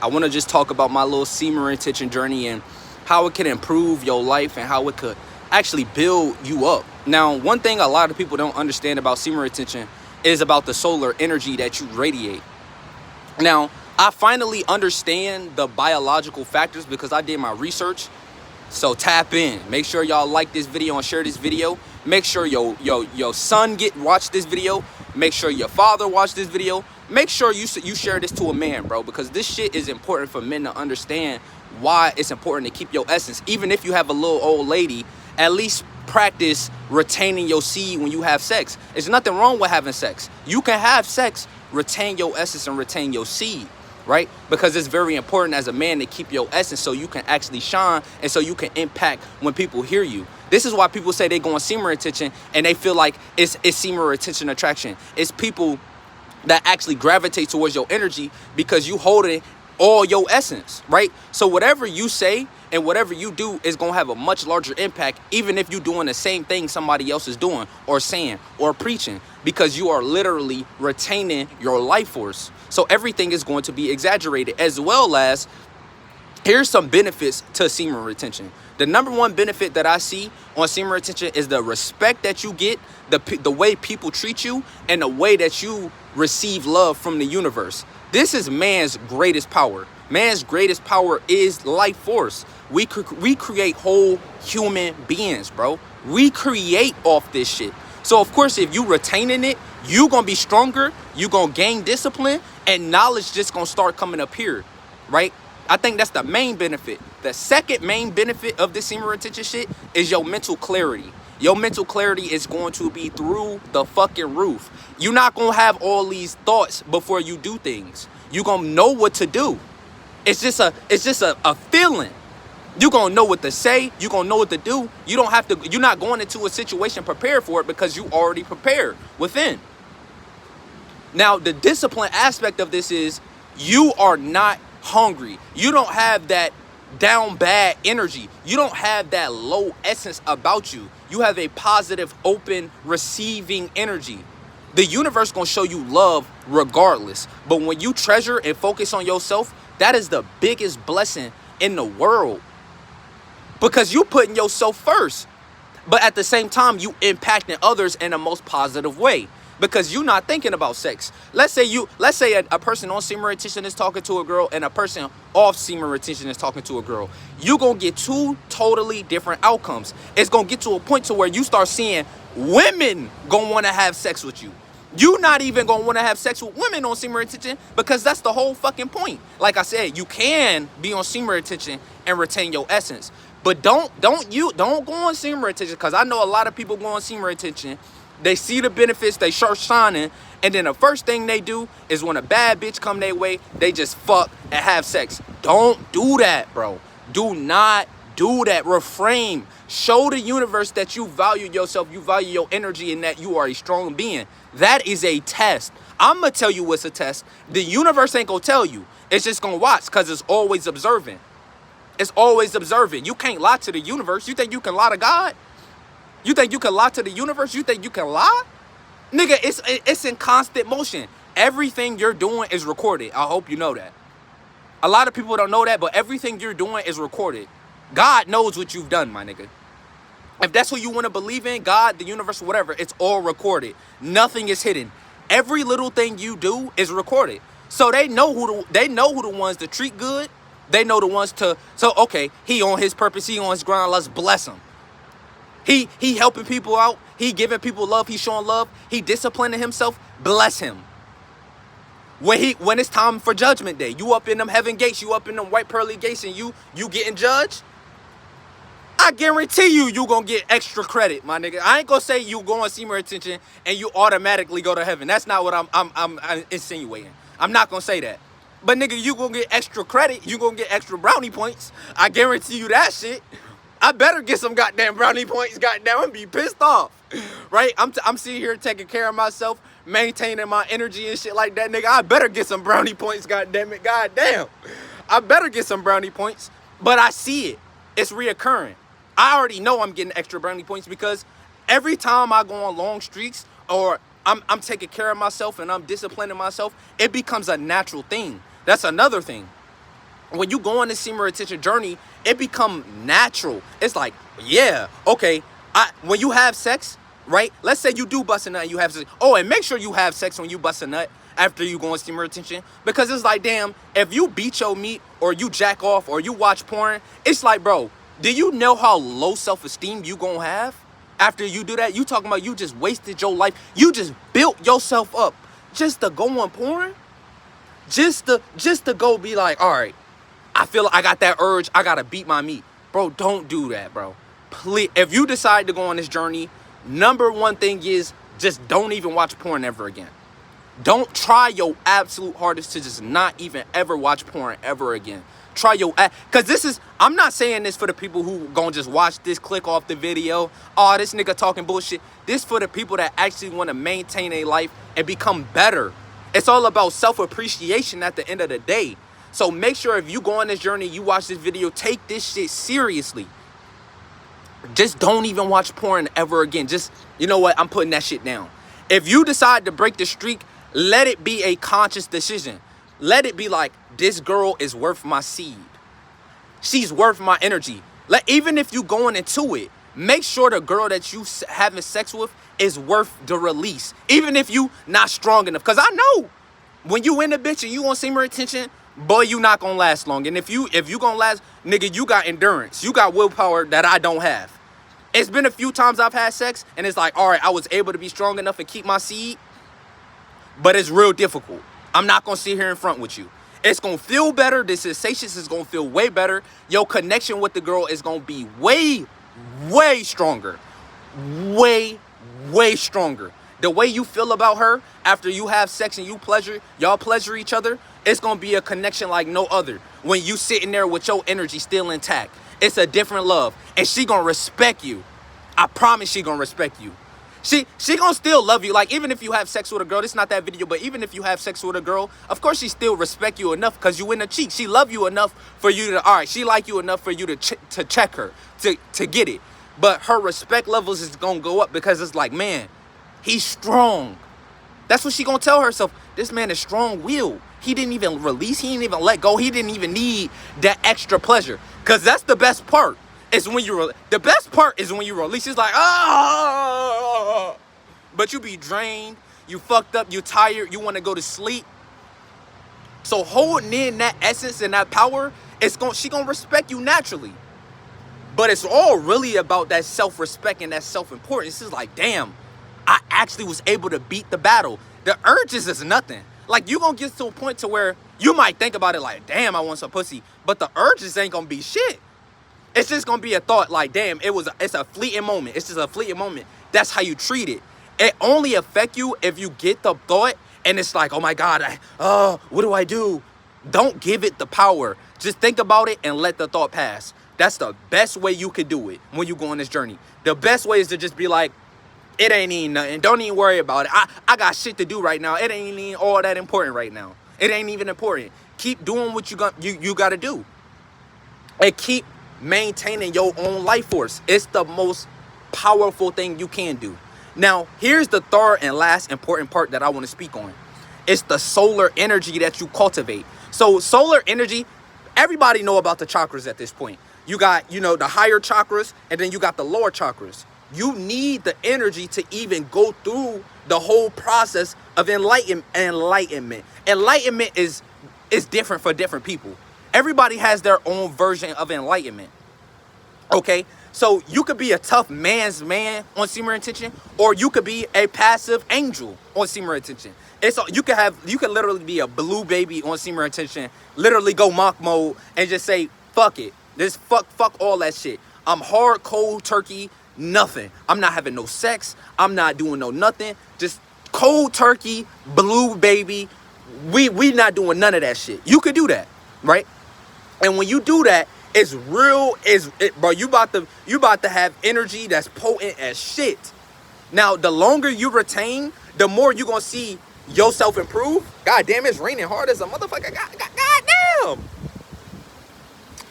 I want to just talk about my little semen retention journey and how it can improve your life and how it could actually build you up. Now, one thing a lot of people don't understand about semen retention is about the solar energy that you radiate. Now, I finally understand the biological factors because I did my research. So tap in. Make sure y'all like this video and share this video. Make sure your son watch this video. Make sure your father watch this video. Make sure you share this to a man, bro, because this shit is important for men to understand why it's important to keep your essence. Even if you have a little old lady, at least practice retaining your seed when you have sex. There's nothing wrong with having sex. You can have sex, retain your essence and retain your seed, right? Because it's very important as a man to keep your essence so you can actually shine and so you can impact when people hear you. This is why people say they go on semen retention and they feel like it's semen retention attraction. It's people that actually gravitate towards your energy because you holding all your essence, right? So whatever you say and whatever you do is going to have a much larger impact, even if you're doing the same thing somebody else is doing or saying or preaching, because you are literally retaining your life force. So everything is going to be exaggerated, as well as here's some benefits to semen retention. The number one benefit that I see on semen retention is the respect that you get, the way people treat you, and the way that you receive love from the universe. This is man's greatest power. Man's greatest power is life force. We create whole human beings, bro. We create off this shit. So, of course, if you retaining it, you going to be stronger, you going to gain discipline, and knowledge just going to start coming up here, right? I think that's the main benefit. The second main benefit of this semen retention shit is your mental clarity. Your mental clarity is going to be through the fucking roof. You're not going to have all these thoughts before you do things. You're going to know what to do. It's just a feeling. You're going to know what to say. You're going to know what to do. You're not going into a situation prepared for it because you already prepared within. Now, the discipline aspect of this is you are not hungry. You don't have that down bad energy. You don't have that low essence about you. You have a positive, open, receiving energy. The universe gonna show you love regardless. But when you treasure and focus on yourself, that is the biggest blessing in the world. Because you putting yourself first. But at the same time, you impacting others in the most positive way. Because you're not thinking about sex. Let's say a person on semen retention is talking to a girl and a person off semen retention is talking to a girl. You're going to get two totally different outcomes. It's going to get to a point to where you start seeing women going to want to have sex with you. You're not even going to want to have sex with women on semen retention because that's the whole fucking point. Like I said, you can be on semen retention and retain your essence. But don't go on semen retention, because I know a lot of people go on semen retention. They see the benefits, they start shining, and then the first thing they do is when a bad bitch come their way, they just fuck and have sex. Don't do that, bro. Do not do that. Refrain. Show the universe that you value yourself, you value your energy, and that you are a strong being. That is a test. I'm going to tell you what's a test. The universe ain't going to tell you. It's just going to watch because it's always observing. It's always observing. You can't lie to the universe. You think you can lie to God? You think you can lie to the universe? You think you can lie? Nigga, it's in constant motion. Everything you're doing is recorded. I hope you know that. A lot of people don't know that, but everything you're doing is recorded. God knows what you've done, my nigga. If that's who you want to believe in, God, the universe, whatever, it's all recorded. Nothing is hidden. Every little thing you do is recorded. So they know who the ones to treat good. They know the ones to, so okay, he on his purpose, he on his grind, let's bless him. He helping people out. He giving people love. He showing love. He disciplining himself. Bless him. When it's time for judgment day, you up in them heaven gates, you up in them white pearly gates, and you getting judged. I guarantee you gonna get extra credit, my nigga. I ain't gonna say you go on semen retention and you automatically go to heaven. That's not what I'm insinuating. I'm not gonna say that. But nigga, you gonna get extra credit. You gonna get extra brownie points. I guarantee you that shit. I better get some goddamn brownie points, goddamn, and be pissed off, right? I'm sitting here taking care of myself, maintaining my energy and shit like that, nigga. I better get some brownie points, goddamn it, goddamn. I better get some brownie points, but I see it. It's reoccurring. I already know I'm getting extra brownie points because every time I go on long streaks or I'm taking care of myself and I'm disciplining myself, it becomes a natural thing. That's another thing. when you go on this semen retention journey, it become natural. It's like, yeah, okay. When you have sex, right? Let's say you do bust a nut and you have sex. Oh, and make sure you have sex when you bust a nut after you go on semen retention. Because it's like, damn, if you beat your meat or you jack off or you watch porn, it's like, bro, do you know how low self-esteem you gonna have after you do that? You talking about you just wasted your life. You just built yourself up just to go on porn? Just to go be like, all right, I feel like I got that urge. I got to beat my meat. Bro, don't do that, bro. Please, if you decide to go on this journey, number one thing is just don't even watch porn ever again. Don't try your absolute hardest to just not even ever watch porn ever again. Try your, because this is, I'm not saying this for the people who gonna just watch this, click off the video. Oh, this nigga talking bullshit. This for the people that actually want to maintain a life and become better. It's all about self-appreciation at the end of the day. So make sure if you go on this journey, you watch this video, take this shit seriously. Just don't even watch porn ever again. Just, you know what? I'm putting that shit down. If you decide to break the streak, let it be a conscious decision. Let it be like, this girl is worth my seed. She's worth my energy. Even if you going into it, make sure the girl that you having sex with is worth the release. Even if you not strong enough. Because I know when you in the bitch and you on semen retention, boy, you not gonna last long. And if you gonna last, nigga, you got endurance. You got willpower that I don't have. It's been a few times I've had sex and it's like, all right, I was able to be strong enough and keep my seed, but it's real difficult. I'm not gonna sit here in front with you. It's gonna feel better. The sensations is gonna feel way better. Your connection with the girl is gonna be way, way stronger. Way, way stronger. The way you feel about her after you have sex and y'all pleasure each other, it's gonna be a connection like no other. When you sitting there with your energy still intact, it's a different love, and she gonna respect you. I promise she gonna respect you. She gonna still love you. Like, even if you have sex with a girl, this is not that video, but even if you have sex with a girl, of course she still respect you enough because you in the cheek. She love you enough for you to, all right, she like you enough for you to check her, to get it. But her respect levels is gonna go up because it's like, man, he's strong. That's what she gonna tell herself. This man is strong-willed. He didn't even release. He didn't even let go. He didn't even need that extra pleasure. Because that's the best part. Is when the best part is when you release. It's like, ah, but you be drained. You fucked up. You tired. You want to go to sleep. So holding in that essence and that power, she gonna respect you naturally. But it's all really about that self-respect and that self-importance. It's like, damn, I actually was able to beat the battle. The urges is nothing. Like, you gonna get to a point to where you might think about it like, damn, I want some pussy. But the urges ain't gonna be shit. It's just gonna be a thought like, damn, it's a fleeting moment. It's just a fleeting moment. That's how you treat it. It only affect you if you get the thought and it's like, oh my God, what do I do? Don't give it the power. Just think about it and let the thought pass. That's the best way you could do it when you go on this journey. The best way is to just be like, it ain't even nothing. Don't even worry about it. I got shit to do right now. It ain't even all that important right now. It ain't even important. Keep doing what you got to do. And keep maintaining your own life force. It's the most powerful thing you can do. Now, here's the third and last important part that I want to speak on. It's the solar energy that you cultivate. So solar energy, everybody know about the chakras at this point. You got, the higher chakras, and then you got the lower chakras. You need the energy to even go through the whole process of enlightenment. Enlightenment is different for different people. Everybody has their own version of enlightenment. Okay? So you could be a tough man's man on semen retention, or you could be a passive angel on semen retention. You could literally be a blue baby on semen retention, literally go monk mode and just say, fuck it. This fuck all that shit. I'm hard, cold turkey, nothing. I'm not having no sex. I'm not doing no nothing. Just cold turkey, blue baby. We not doing none of that shit. You could do that, right? And when you do that, it's real. Bro, you about to have energy that's potent as shit. Now, the longer you retain, the more you gonna see yourself improve. God damn, it's raining hard as a motherfucker. God damn.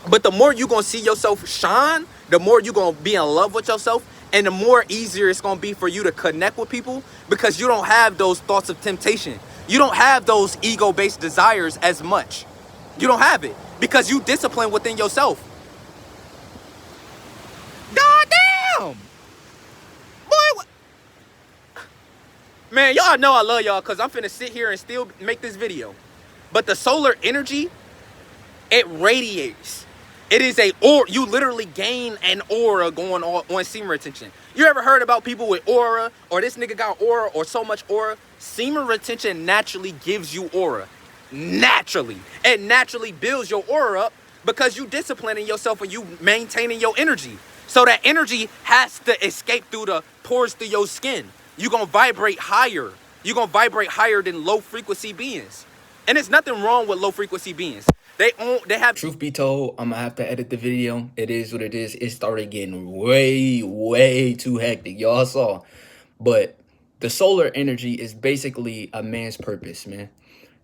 But the more you gonna see yourself shine, the more you gonna be in love with yourself, and the more easier it's gonna be for you to connect with people, because you don't have those thoughts of temptation. You don't have those ego-based desires as much. You don't have it. because you discipline within yourself. God damn! Boy, man, y'all know I love y'all because I'm finna sit here and still make this video. But the solar energy, it radiates. It is a aura. You literally gain an aura going on semen retention. You ever heard about people with aura, or this nigga got aura, or so much aura? Semen retention naturally gives you aura. Naturally. It naturally builds your aura up because you disciplining yourself and you maintaining your energy. So that energy has to escape through the pores through your skin. You're gonna vibrate higher. You're gonna vibrate higher than low frequency beings. And there's nothing wrong with low frequency beings. They have. Truth be told, I'm gonna have to edit the video. It is what it is. It started getting way too hectic. Y'all saw. But the solar energy is basically a man's purpose, man.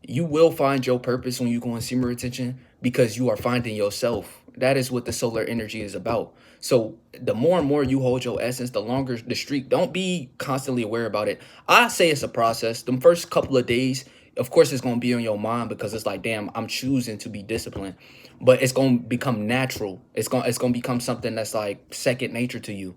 You will find your purpose when you go on semen retention because you are finding yourself. That is what the solar energy is about. So the more and more you hold your essence, the longer the streak. Don't be constantly aware about it. I say it's a process. The first couple of days, of course, it's going to be on your mind because it's like, damn, I'm choosing to be disciplined. But it's going to become natural. It's going to become something that's like second nature to you.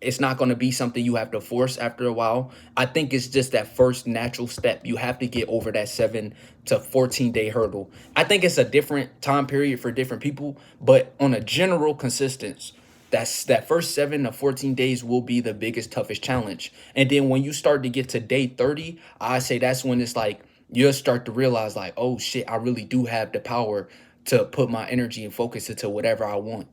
It's not going to be something you have to force after a while. I think it's just that first natural step. You have to get over that 7 to 14 day hurdle. I think it's a different time period for different people, but on a general consistency, that first 7 to 14 days will be the biggest, toughest challenge. And then when you start to get to day 30, I say that's when it's like you'll start to realize like, oh shit, I really do have the power to put my energy and focus into whatever I want.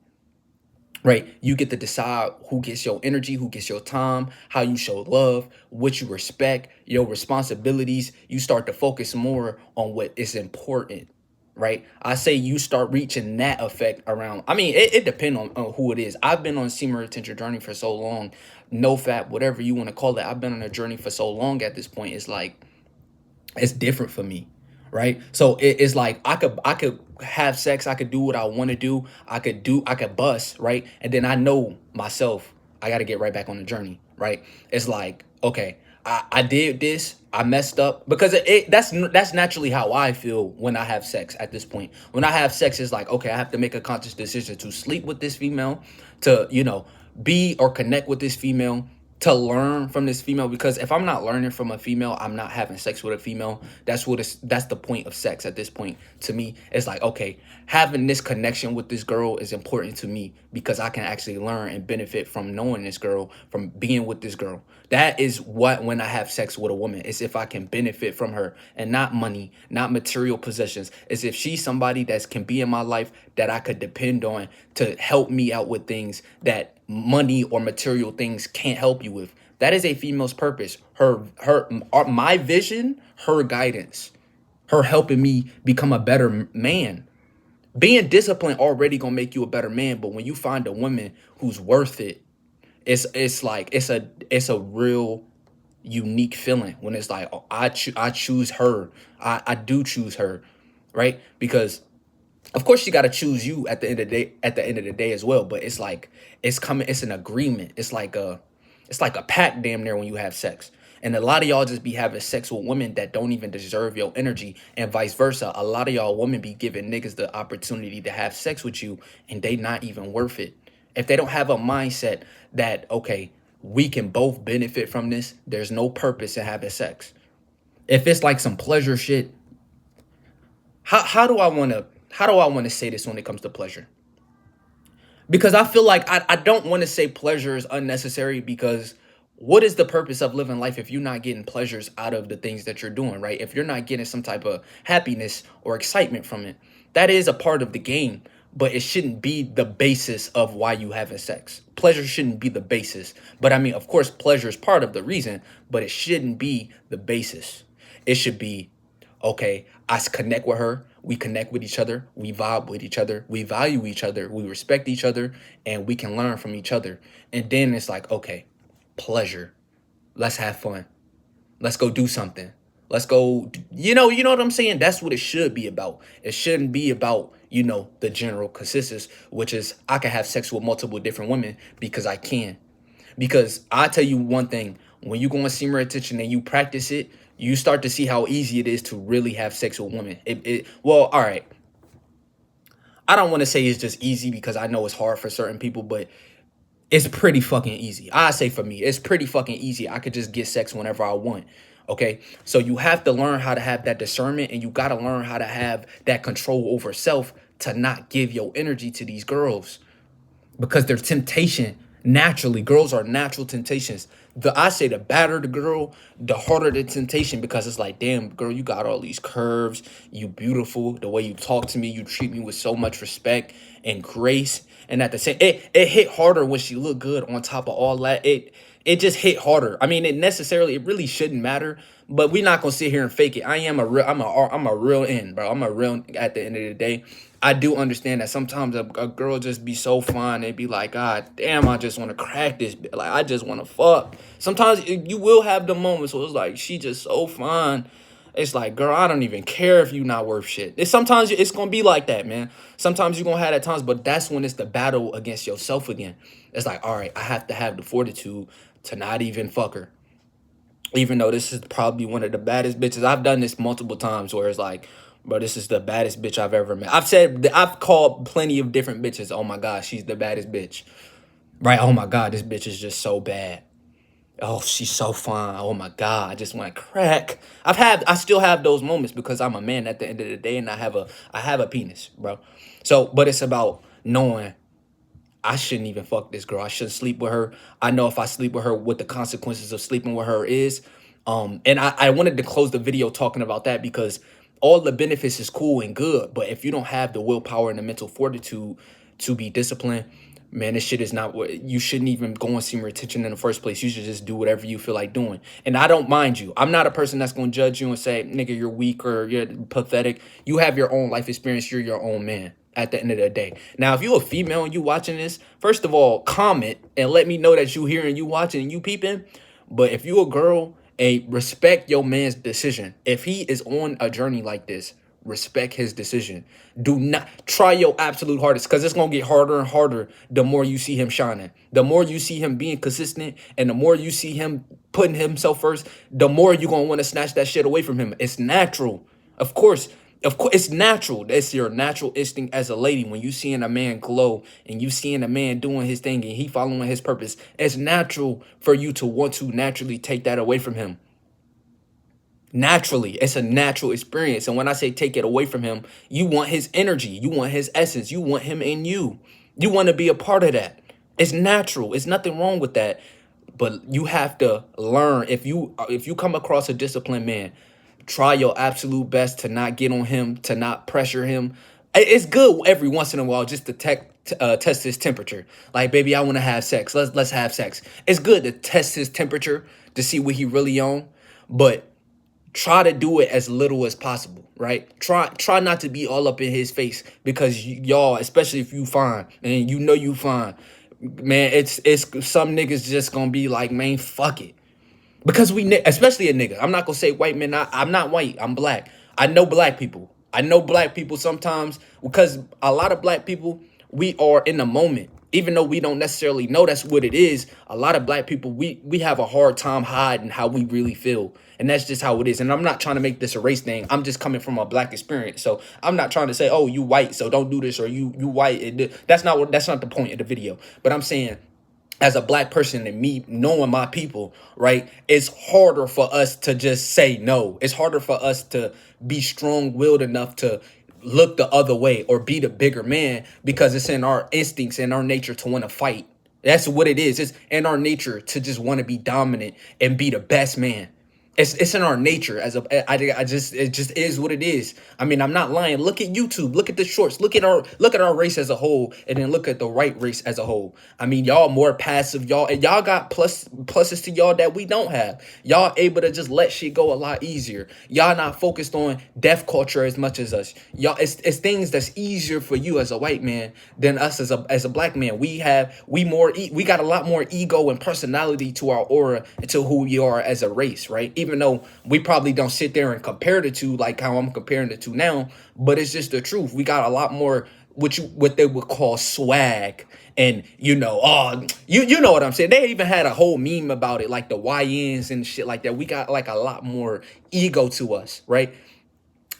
Right? You get to decide who gets your energy, who gets your time, how you show love, what you respect, your responsibilities. You start to focus more on what is important, right? I say you start reaching that effect around. I mean, it depends on who it is. I've been on semen retention journey for so long, no fat, whatever you want to call it. I've been on a journey for so long at this point. It's like, it's different for me, right? So it's like I could have sex, I could do what I want to do, I could bust, right? And then I know myself, I got to get right back on the journey, right? It's like, okay, I did this, I messed up, because that's naturally how I feel when I have sex at this point. When I have sex, it's like, okay, I have to make a conscious decision to sleep with this female, to be or connect with this female, to learn from this female. Because if I'm not learning from a female, I'm not having sex with a female. That's the point of sex at this point. To me, it's like, okay, having this connection with this girl is important to me because I can actually learn and benefit from knowing this girl, from being with this girl. That is what, when I have sex with a woman, is if I can benefit from her, and not money, not material possessions. Is if she's somebody that can be in my life that I could depend on to help me out with things that money or material things can't help you with. That is a female's purpose. My vision, her guidance, her helping me become a better man. Being disciplined already gonna make you a better man, but when you find a woman who's worth it, it's like it's a real unique feeling when it's like, oh, I choose her. I do choose her, right? Because of course she got to choose you at the end of the day as well, but it's like it's an agreement. It's like a pact damn near when you have sex. And a lot of y'all just be having sex with women that don't even deserve your energy, and vice versa. A lot of y'all women be giving niggas the opportunity to have sex with you and they not even worth it. If they don't have a mindset that, okay, we can both benefit from this, there's no purpose in having sex. If it's like some pleasure shit, how do I want to say this when it comes to pleasure? Because I feel like I don't want to say pleasure is unnecessary, because what is the purpose of living life if you're not getting pleasures out of the things that you're doing, right? If you're not getting some type of happiness or excitement from it, that is a part of the game, but it shouldn't be the basis of why you having sex. Pleasure shouldn't be the basis. But I mean, of course, pleasure is part of the reason, but it shouldn't be the basis. It should be, okay, I connect with her, we connect with each other, we vibe with each other, we value each other, we respect each other, and we can learn from each other. And then it's like, okay, pleasure. Let's have fun. Let's go do something. Let's go, you know what I'm saying? That's what it should be about. It shouldn't be about, the general consensus, which is I can have sex with multiple different women because I can. Because I tell you one thing, when you go on semen retention and you practice it, you start to see how easy it is to really have sex with women. Well, all right. I don't want to say it's just easy because I know it's hard for certain people, but it's pretty fucking easy. I say for me, it's pretty fucking easy. I could just get sex whenever I want. Okay. So you have to learn how to have that discernment, and you got to learn how to have that control over self to not give your energy to these girls, because their temptation naturally, girls are natural temptations. I say the badder the girl, the harder the temptation, because it's like, damn girl, you got all these curves, you beautiful, the way you talk to me, you treat me with so much respect and grace. And at the same, it hit harder when she looked good on top of all that. It just hit harder. I mean, it really shouldn't matter, but we're not gonna sit here and fake it. I'm a real end, bro. I'm a real at the end of the day. I do understand that sometimes a girl just be so fine, they be like, God damn, I just want to crack this. Like, I just want to fuck. Sometimes you will have the moments where it's like, she just so fine. It's like, girl, I don't even care if you not worth shit. Sometimes it's gonna be like that, man. Sometimes you're gonna have that times, but that's when it's the battle against yourself again. It's like, all right, I have to have the fortitude to not even fuck her. Even though this is probably one of the baddest bitches. I've done this multiple times where it's like, bro, this is the baddest bitch I've ever met. I've called plenty of different bitches, oh my God, she's the baddest bitch. Right? Oh my God, this bitch is just so bad. Oh, she's so fine. Oh my God, I just want to crack. I still have those moments because I'm a man at the end of the day, and I have a penis, bro. So, but it's about knowing I shouldn't even fuck this girl. I shouldn't sleep with her. I know if I sleep with her, what the consequences of sleeping with her is. And I wanted to close the video talking about that, because all the benefits is cool and good, but if you don't have the willpower and the mental fortitude to be disciplined, man, this shit is not what you shouldn't even go on semen retention in the first place. You should just do whatever you feel like doing. And I don't mind you. I'm not a person that's going to judge you and say, nigga, you're weak or you're pathetic. You have your own life experience. You're your own man at the end of the day. Now, if you're a female and you watching this, first of all, comment and let me know that you here and you watching and you peeping. But if you a girl, respect your man's decision. If he is on a journey like this, respect his decision. Do not try your absolute hardest, because it's gonna get harder and harder the more you see him shining, the more you see him being consistent, and the more you see him putting himself first, the more you're gonna want to snatch that shit away from him. It's natural. Of course, it's natural. That's your natural instinct as a lady. When you seeing a man glow and you seeing a man doing his thing and he following his purpose, it's natural for you to want to naturally take that away from him. Naturally, it's a natural experience. And when I say take it away from him, you want his energy, you want his essence, you want him in you. You want to be a part of that. It's natural. It's nothing wrong with that. But you have to learn. If you come across a disciplined man, try your absolute best to not get on him, to not pressure him. It's good every once in a while just to test his temperature. Like, baby, I want to have sex. Let's have sex. It's good to test his temperature to see what he really on, but try to do it as little as possible, right? Try not to be all up in his face, because y'all, especially if you fine and you know you fine, man, it's some niggas just gonna be like, man, fuck it. Because especially a nigga. I'm not gonna say white men. I'm not white. I'm black. I know black people. I know black people sometimes, because a lot of black people, we are in the moment. Even though we don't necessarily know that's what it is, a lot of black people, we have a hard time hiding how we really feel. And that's just how it is. And I'm not trying to make this a race thing. I'm just coming from a black experience. So I'm not trying to say, oh, you white, so don't do this, or you white. That's not the point of the video. But I'm saying, as a black person and me knowing my people, right, it's harder for us to just say no. It's harder for us to be strong-willed enough to look the other way or be the bigger man, because it's in our instincts and our nature to want to fight. That's what it is. It's in our nature to just want to be dominant and be the best man. It's in our nature as it just is what it is. I mean, I'm not lying. Look at YouTube. Look at the shorts. Look at our race as a whole, and then look at the white race as a whole. I mean, y'all more passive, and y'all got pluses to y'all that we don't have. Y'all able to just let shit go a lot easier. Y'all not focused on death culture as much as us. Y'all, it's things that's easier for you as a white man than us as a black man. We got a lot more ego and personality to our aura and to who we are as a race, right? Even though we probably don't sit there and compare the two like how I'm comparing the two now, but it's just the truth. We got a lot more what they would call swag, and you know what I'm saying. They even had a whole meme about it, like the YNs and shit like that. We got like a lot more ego to us, right?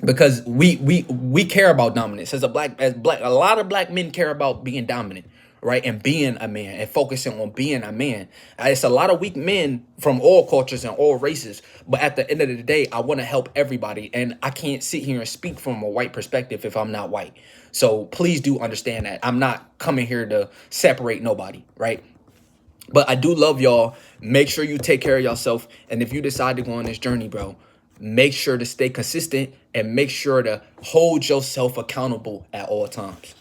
because we care about dominance as a lot of black men care about being dominant, right, and being a man and focusing on being a man. It's a lot of weak men from all cultures and all races, but at the end of the day, I want to help everybody, and I can't sit here and speak from a white perspective if I'm not white. So please do understand that I'm not coming here to separate nobody, right? But I do love y'all. Make sure you take care of yourself. And if you decide to go on this journey, bro, make sure to stay consistent and make sure to hold yourself accountable at all times.